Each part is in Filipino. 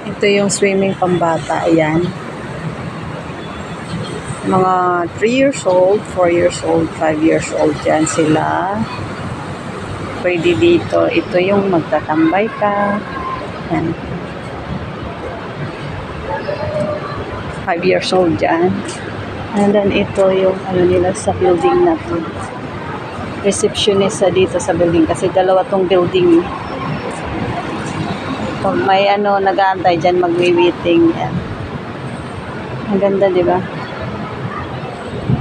Ito yung swimming pambata. Ayan. Mga 3 years old, 4 years old, 5 years old dyan sila. Pwede dito. Ito yung magtatambay ka. Ayan. 5 years old dyan. And then ito yung ano nila sa building na to. Receptionist dito sa building kasi dalawa tong building. Pag may ano nag-aantay dyan, magwi-waiting yan. Ang ganda, di ba?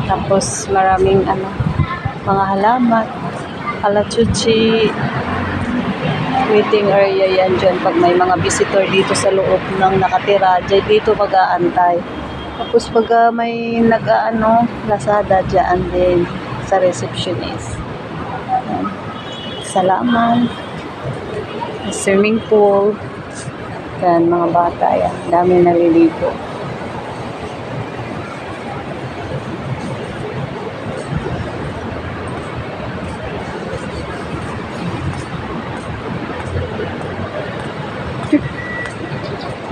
Tapos maraming ano, mga halaman, alachuchi, waiting area yan dyan. Pag may mga visitor dito sa loob ng nakatira, dyan dito mag-aantay. Tapos pag may nag-ano, Lazada dyan din sa receptionist. Ayan. Salamat. Swimming pool. Yan, mga bata yan. Dami naliligo.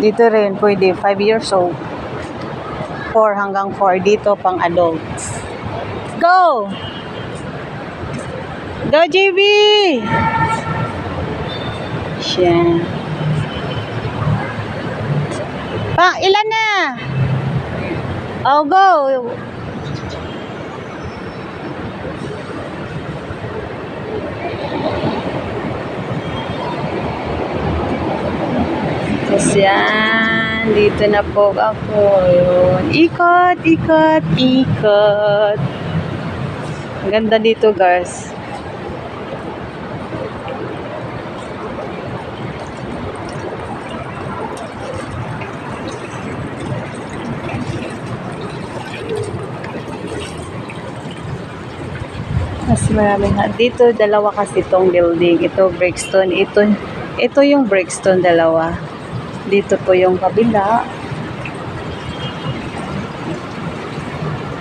Dito rin pwede 5 years old. 4 hanggang 4 dito pang adults. Go! Go, JB! Siya. Ilan na? Oh, go! Tapos yan. Dito na po ako. Yun. Ikot, ikot, ikot. Ang ganda dito, guys. Mas maraming dito, dalawa kasi itong building. Ito, Brixton. Ito yung Brixton, dalawa. Dito po yung kabila.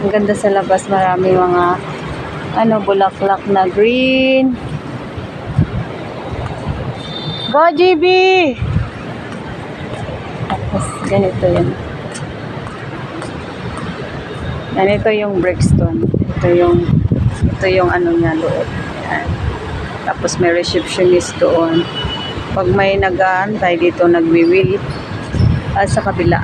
Ang ganda sa labas. Maraming mga bulaklak na green. Go, GB! Tapos, ganito yun. Ganito yung Brixton. Ito yung ano niya loob. Yan. Tapos may receptionist doon. Pag may nag-aantay dito, nagwiwili sa kabila.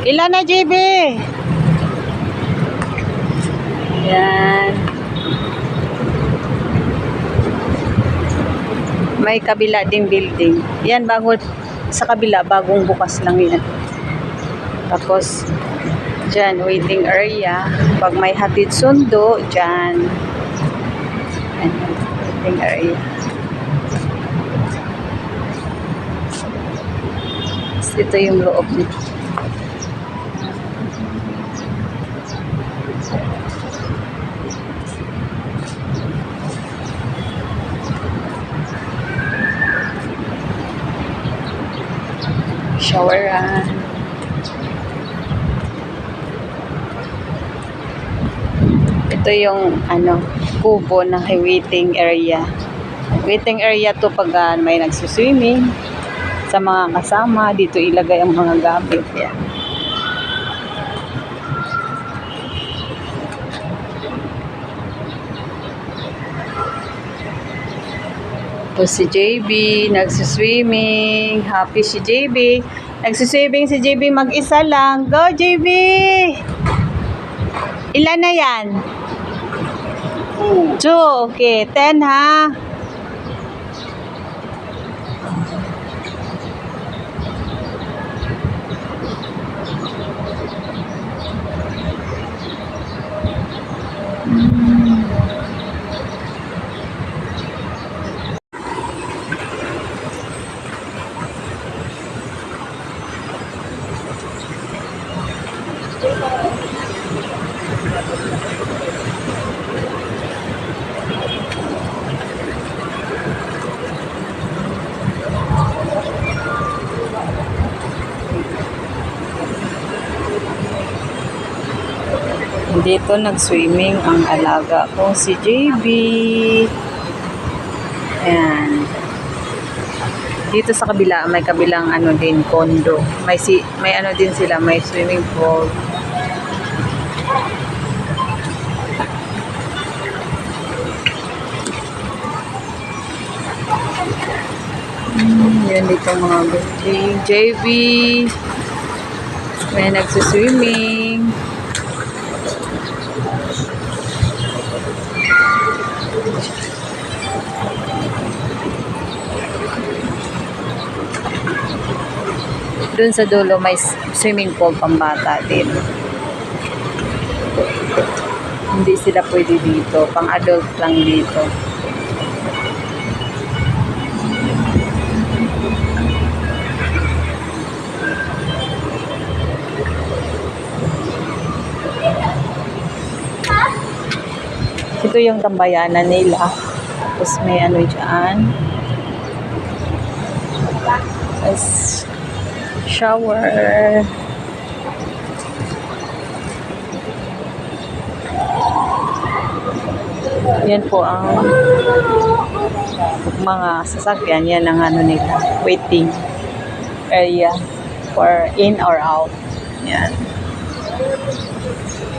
Ilan na, JB? Yan. May kabila ding building. Yan, sa kabila, bagong bukas lang yan. Tapos, dyan, waiting area. Pag may hatid sundo, dyan. Yan, waiting area. Tapos, ito yung loob nito. Showeran. Ito yung kubo na waiting area. Waiting area to pag may nagsuswimming. Sa mga kasama, dito ilagay ang mga gamit. Yan. Ito si JB, nagsuswimming. Happy si JB. Nagsuswimming si JB mag-isa lang. Go, JB! Ilan na yan? 2. Okay. 10, ha? Dito nag-swimming ang alaga ko si JB. Ayan. Dito sa kabila, may kabilang ano din, condo. May ano din sila, may swimming pool. Yan dito mga building. JB. May nagsiswimming. Doon sa dulo may swimming pool pambata din. Hindi sila pwede dito. Pang adult lang dito. Ito yung tambayanan nila. Tapos may ano dyan. Tapos shower. Yan po ang mga sasakyan. Yan ang ano nila. Waiting area for in or out. Yan.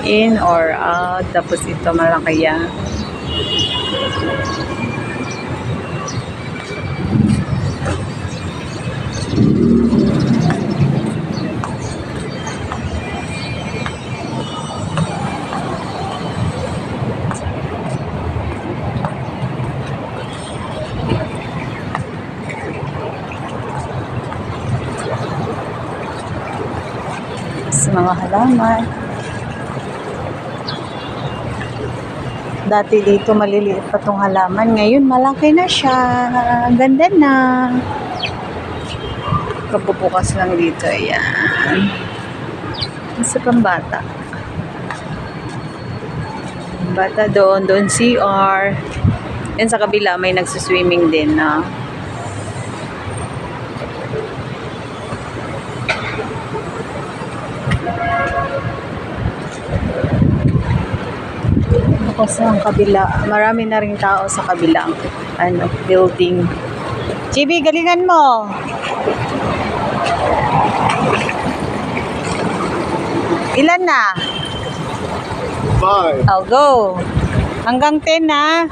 In or out. Tapos ito malaki yan. Sa mga halaman. Dati dito maliliit pa tong halaman. Ngayon malaki na siya. Ganda na. Kapupukas lang dito. Ayan. Sa pambata. Bata doon. Doon CR. Yan sa kabila may nagsiswimming din na. Sa kabila, marami na ring tao sa kabilang building. JB, galingan mo. Ilan na? 5. I'll go. Hanggang 10 na.